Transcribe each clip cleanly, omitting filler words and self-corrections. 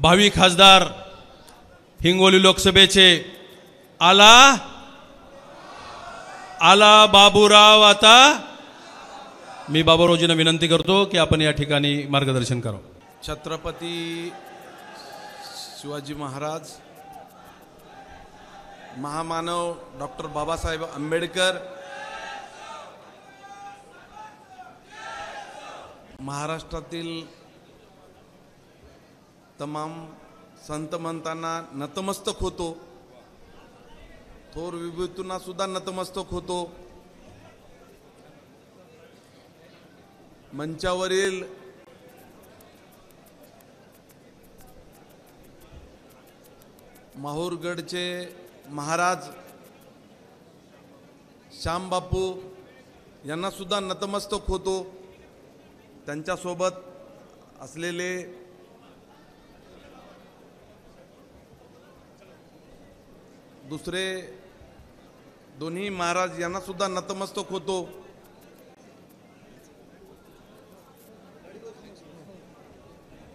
भावी खासदार हिंगोली लोकसभेचे आला आला बाबूराव आता मी बाबूरावजींना विनंती करतो की आपण या ठिकाणी मार्गदर्शन करावं। छत्रपती शिवाजी महाराज, महामानव डॉक्टर बाबासाहेब आंबेडकर, महाराष्ट्रातील तमाम संत महंतांना नतमस्तक होतो, थोर विभूतींना सुद्धा नतमस्तक होतो। मंचावरील माहूरगडचे महाराज श्याम बापू यांना सुद्धा नतमस्तक होतो। त्यांच्यासोबत असलेले दुसरे दोन्ही महाराज यांना सुद्धा नतमस्तक होतो।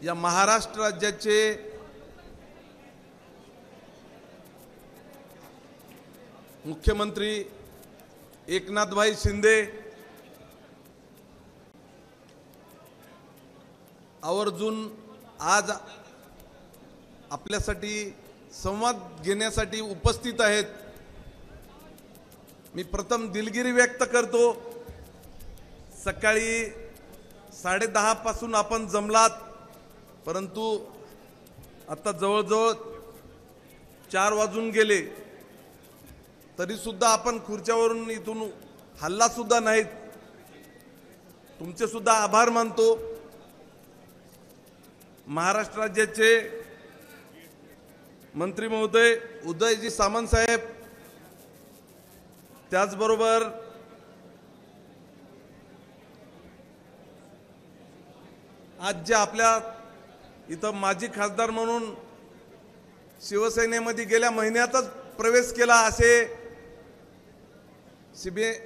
या महाराष्ट्र राज्याचे मुख्यमंत्री एकनाथभाई शिंदे आवर्जून आज आपल्यासाठी संवाद घेण्यासाठी उपस्थित आहेत। मी प्रथम दिलगिरी व्यक्त करतो। सकाळी 10:30 पासून आपण जमलात, परंतु आता जवळजवळ 4 वाजून गेले तरी सुद्धा आपण खुर्च्यावरून इथून हल्ला सुद्धा नाहीत। तुमचे सुद्धा आभार मानतो। महाराष्ट्र राज्याचे मंत्री महोदय उदयजी सामंत साहेब, त्याचबरोबर आज जे आपल्या इथं माजी खासदार म्हणून शिवसेनेमध्ये गेल्या महिन्यातच प्रवेश केला असे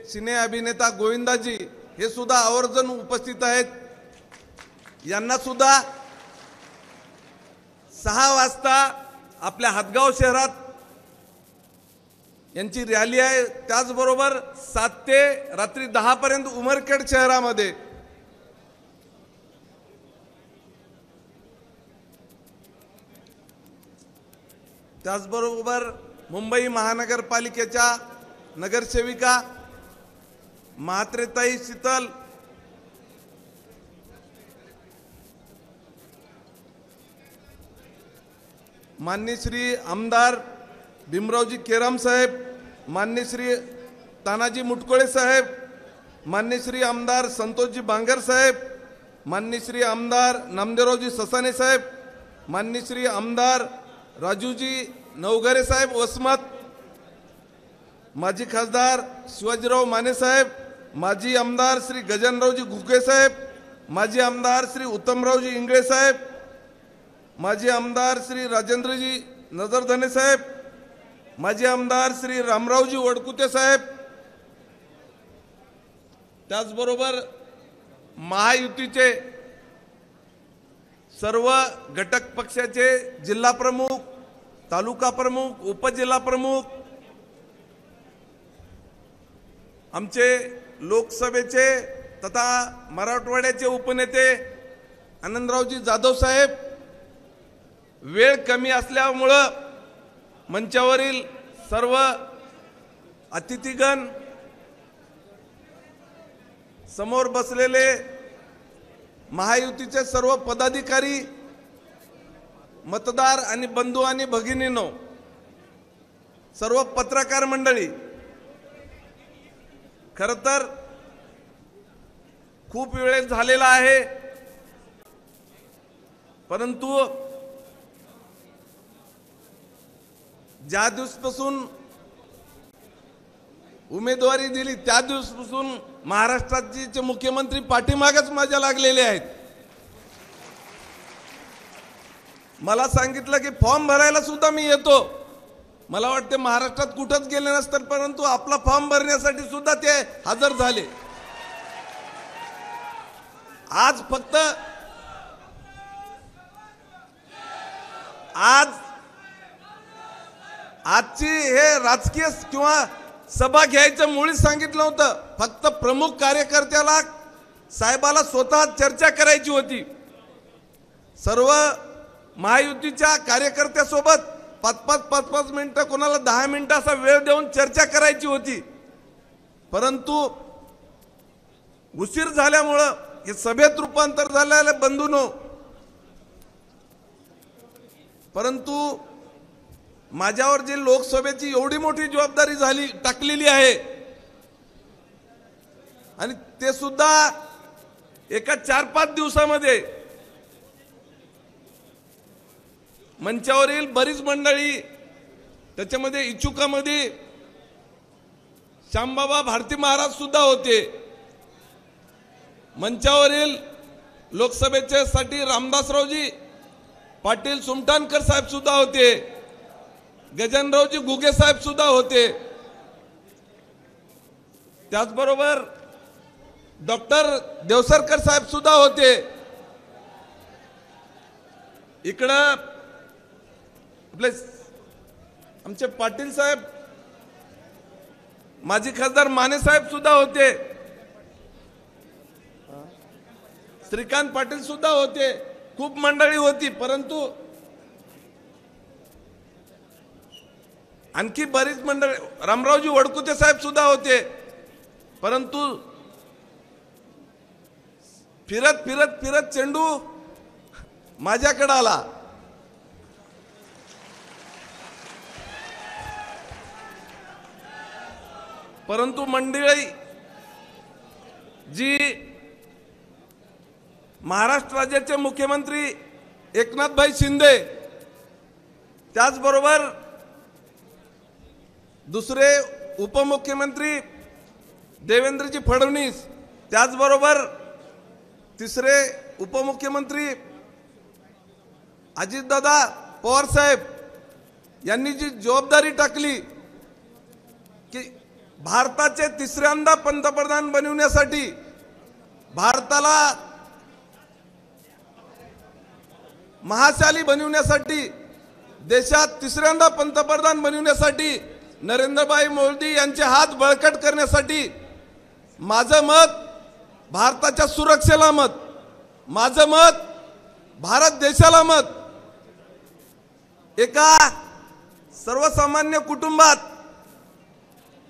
सिने अभिनेता गोविंदाजी हे सुद्धा आवर्जून उपस्थित आहेत। यांना सुद्धा 6 वाजता आपल्या हातगाव शहरात यांची रॅली आहे। त्याचबरोबर 7 ते रात्री 10 पर्यंत उमरखेड शहरामध्ये त्याचबरोबर मुंबई महानगरपालिकेच्या नगरसेविका म्हात्रेताई शीतल, माननीय श्री आमदार भीमरावजी केराम साहेब, माननीय श्री तानाजी मुटकुळे साहेब, माननीय श्री आमदार संतोषजी बांगर साहेब, माननीय श्री आमदार नामदेवरावजी ससाने साहेब, माननीय श्री आमदार राजूजी नवघरे साहेब वसमत, माजी खासदार शिवाजीराव माने साहेब, माजी आमदार श्री गजानरावजी घुगे साहेब, माजी आमदार श्री उत्तमरावजी इंगळे साहेब, माजी आमदार श्री राजेंद्रजी नजरधने साहेब, माजी आमदार श्री रामरावजी वडकुते साहेब, त्याचबरोबर महायुतीचे सर्व घटक पक्षाचे जिल्हा प्रमुख, तालुका प्रमुख, उपजिल्हा प्रमुख, आमचे लोकसभेचे तथा मराठवाड्याचे उपनेते आनंदरावजी जाधव साहेब, वेळ कमी असल्यामुळे मंचावरील सर्व अतिथीगण, समोर बसलेले महायुतीचे सर्व पदाधिकारी, मतदार आणि बंधू आणि भगिनींनो, सर्व पत्रकार मंडळी, खरं तर खूप वेळ झालेला आहे, परंतु ज्या दिवसापासून उमेदवारी दिली त्या दिवसापासून महाराष्ट्राचे मुख्यमंत्री पाठीमागच माझ्या लागलेले आहेत। मला सांगितलं की फॉर्म भरायला सुद्धा मी येतो। मला वाटते महाराष्ट्रात कुठंच गेले नसतात, परंतु आपला फॉर्म भरण्यासाठी सुद्धा ते हजर झाले। आज फक्त आजची हे राजकीय किंवा सभा घ्यायचं मुळीच सांगितलं होतं. फक्त प्रमुख कार्यकर्त्याला साहेबाला स्वतः चर्चा करायची होती. सर्व महायुतीच्या कार्यकर्त्यासोबत 5-5 मिनिटं, कोणाला 10 मिनिटं असा वेळ देऊन चर्चा करायची होती. परंतु उशीर झाल्यामुळं हे सभेत रूपांतर झालेलं बंधूंनो. परंतु माझ्यावर जी लोकसभेची एवढी मोठी जबाबदारी झाली टाकलेली आहे आणि ते सुद्धा एका 4-5 दिवसामध्ये, मंचावरील बरीच मंडळी, त्याच्यामध्ये इच्छुकामध्ये श्यामबाबा भारती महाराज सुद्धा होते. मंचावरील लोकसभेच्या साठी रामदासरावजी पाटील सुमटानकर साहेब सुद्धा होते. गजानरावजी घुगे साहेब सुद्धा होते. त्याचबरोबर डॉक्टर देवसरकर साहेब सुद्धा होते. इकडं आपले आमचे पाटील साहेब, माजी खासदार माने साहेब सुद्धा होते. श्रीकांत पाटील सुद्धा होते. खूप मंडळी होती. परंतु आणखी बरीच मंडळी, रामरावजी वडकुते साहेब सुद्धा होते. परंतु फिरत फिरत फिरत चेंडू माझ्याकडे आला. परंतु मंडळी जी महाराष्ट्र राज्याचे मुख्यमंत्री एकनाथभाई शिंदे, त्याचबरोबर दुसरे उपमुख्यमंत्री देवेंद्रजी फडणवीस, त्याचबरोबर तिसरे उपमुख्यमंत्री अजितदादा पवार साहेब यांनी जी जबाबदारी टाकली की भारताचे तिसऱ्यांदा पंतप्रधान बनवण्यासाठी, भारताला महाशाली बनवण्यासाठी, देशात तिसऱ्यांदा पंतप्रधान बनवण्यासाठी, नरेंद्रभाई मोदी यांचे हात बळकट करण्यासाठी माझं मत भारताच्या सुरक्षेला मत, माझं मत भारत देशाला मत. एका सर्वसामान्य कुटुंबात,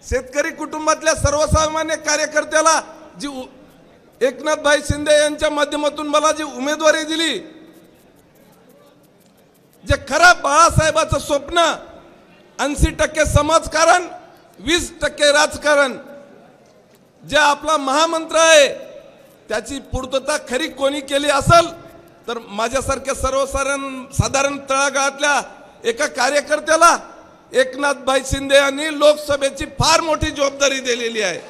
शेतकरी कुटुंबातल्या सर्वसामान्य कार्यकर्त्याला जी एकनाथभाई शिंदे यांच्या माध्यमातून मला जी उमेदवारी दिली, जे खरं बाळासाहेबांचं स्वप्न 80% समाजकारण 20% राजकारण, जे आपला महामंत्र आहे, त्याची पूर्तता खरी कोणी केली असेल तर माझ्यासारख्या सर्वसाधारण तळागाळातल्या एका कार्यकर्त्याला एकनाथभाई शिंदे यांनी लोकसभेची फार मोठी जबाबदारी दिलेली आहे.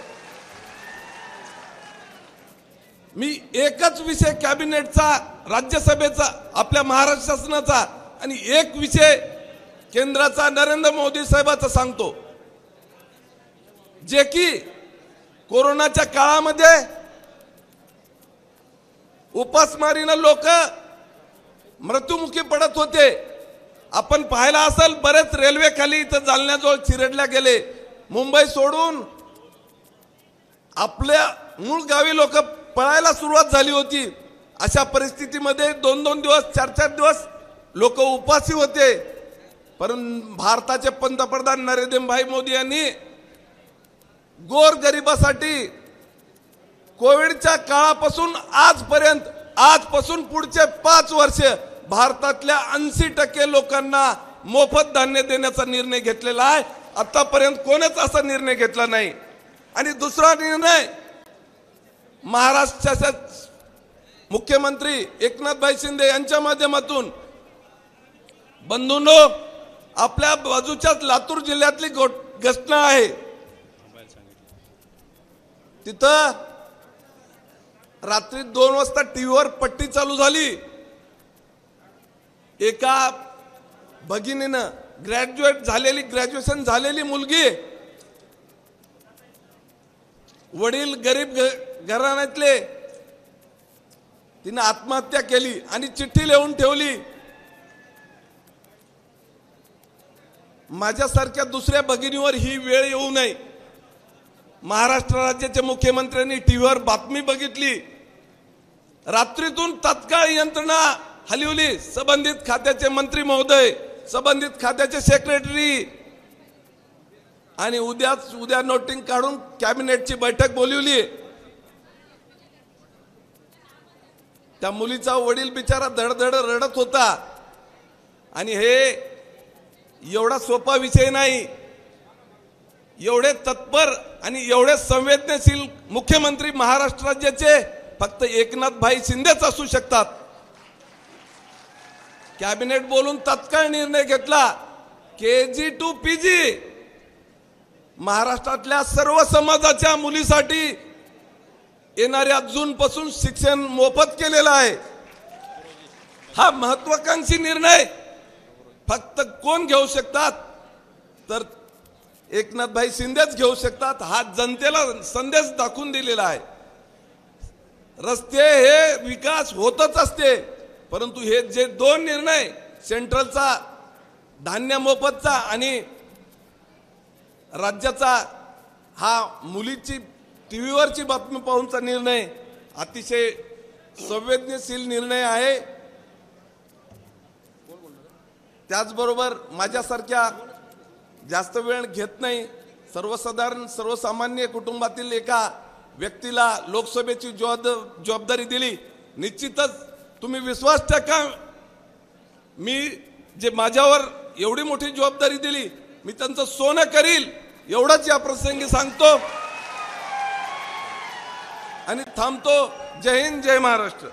मी एकच विषय कॅबिनेटचा, राज्यसभेचा, आपल्या महाराष्ट्र शासनाचा आणि एक विषय केंद्राचा नरेंद्र मोदी साहेबांचा सांगतो, जे की कोरोनाच्या काळामध्ये उपासमारीने लोक मृत्युमुखी पडत होते. आपण पाहिला असेल, बरेच रेल्वे खाली इथं जालन्याजवळ चिरडल्या गेले. मुंबई सोडून आपल्या मूळ गावी लोक पळायला सुरुवात झाली होती. अशा परिस्थितीमध्ये 2-2 दिवस 4-4 दिवस लोक उपासी होते. परंतु भारताचे पंतप्रधान नरेंद्रभाई मोदी यांनी गोरगरिबासाठी कोविडच्या काळापासून आजपर्यंत, आजपासून पुढचे 5 वर्ष भारतातल्या 80% लोकांना मोफत धान्य देण्याचा निर्णय घेतलेला आहे. आतापर्यंत कोणीच असा निर्णय घेतला नाही. आणि दुसरा निर्णय महाराष्ट्राचे मुख्यमंत्री एकनाथभाई शिंदे यांच्या माध्यमातून, बंधूंनो, आपल्या बाजूच्याच लातूर जिल्ह्यातली घटना आहे. तिथं रात्री 2 वाजता टीव्हीवर पट्टी चालू झाली. एका भगिनीनं, ग्रॅज्युएशन झालेली मुलगी, वडील गरीब घराण्यातले, तिने आत्महत्या केली आणि चिठ्ठी लिहून ठेवली. माझ्यासारख्या दुसऱ्या भगिनीवर ही वेळ येऊ नये। महाराष्ट्र राज्याच्या मुख्यमंत्र्यांनी टीव्हीवर बातमी बघितली, रात्रीतून तात्काळ यंत्रणा हलवली, संबंधित खात्याचे मंत्री महोदय, संबंधित खात्याचे सेक्रेटरी, आणि उद्या नोटिंग काढून कॅबिनेटची बैठक बोलवली। त्या मुलीचा वडील बिचारा धडधड रडत होता, आणि हे एवढा सोपा विषय नाही। एवढे तत्पर आणि एवढे संवेदनशील मुख्यमंत्री महाराष्ट्र राज्याचे फक्त एकनाथ भाई शिंदेच असू शकतात। कॅबिनेट बोलून तात्काळ निर्णय घेतला, KG to PG महाराष्ट्रातल्या सर्व समाजाच्या मुलीसाठी येणाऱ्या जूनपासून शिक्षण मोफत केलेलं आहे। हा महत्त्वाकांक्षी निर्णय फक्त कोण घेऊ शकतात, तर एकनाथ भाई शिंदेच घेऊ शकतात। हा जनतेला संदेश दाखवून दिलेला आहे। रस्ते हे विकास होतच असते, परंतु हे जे दोन निर्णय, सेंट्रलचा धान्य मोफतचा आणि राज्याचा हा मुलीची टीव्हीवरची बातमी पाहूनचा निर्णय, अतिशय संवेदनशील निर्णय आहे। त्याचबरोबर माझ्यासारख्या जास्त वेळ घेत नाही, सर्वसामान्य कुटुंबातील एका व्यक्तीला लोकसभेची जबाबदारी दिली। निश्चितच तुम्ही विश्वास टाका, मी जे माझ्यावर एवढी मोठी जबाबदारी दिली, मी त्यांचं सोनं करील एवढंच या प्रसंगी सांगतो आणि थांबतो। जय हिंद, जय महाराष्ट्र।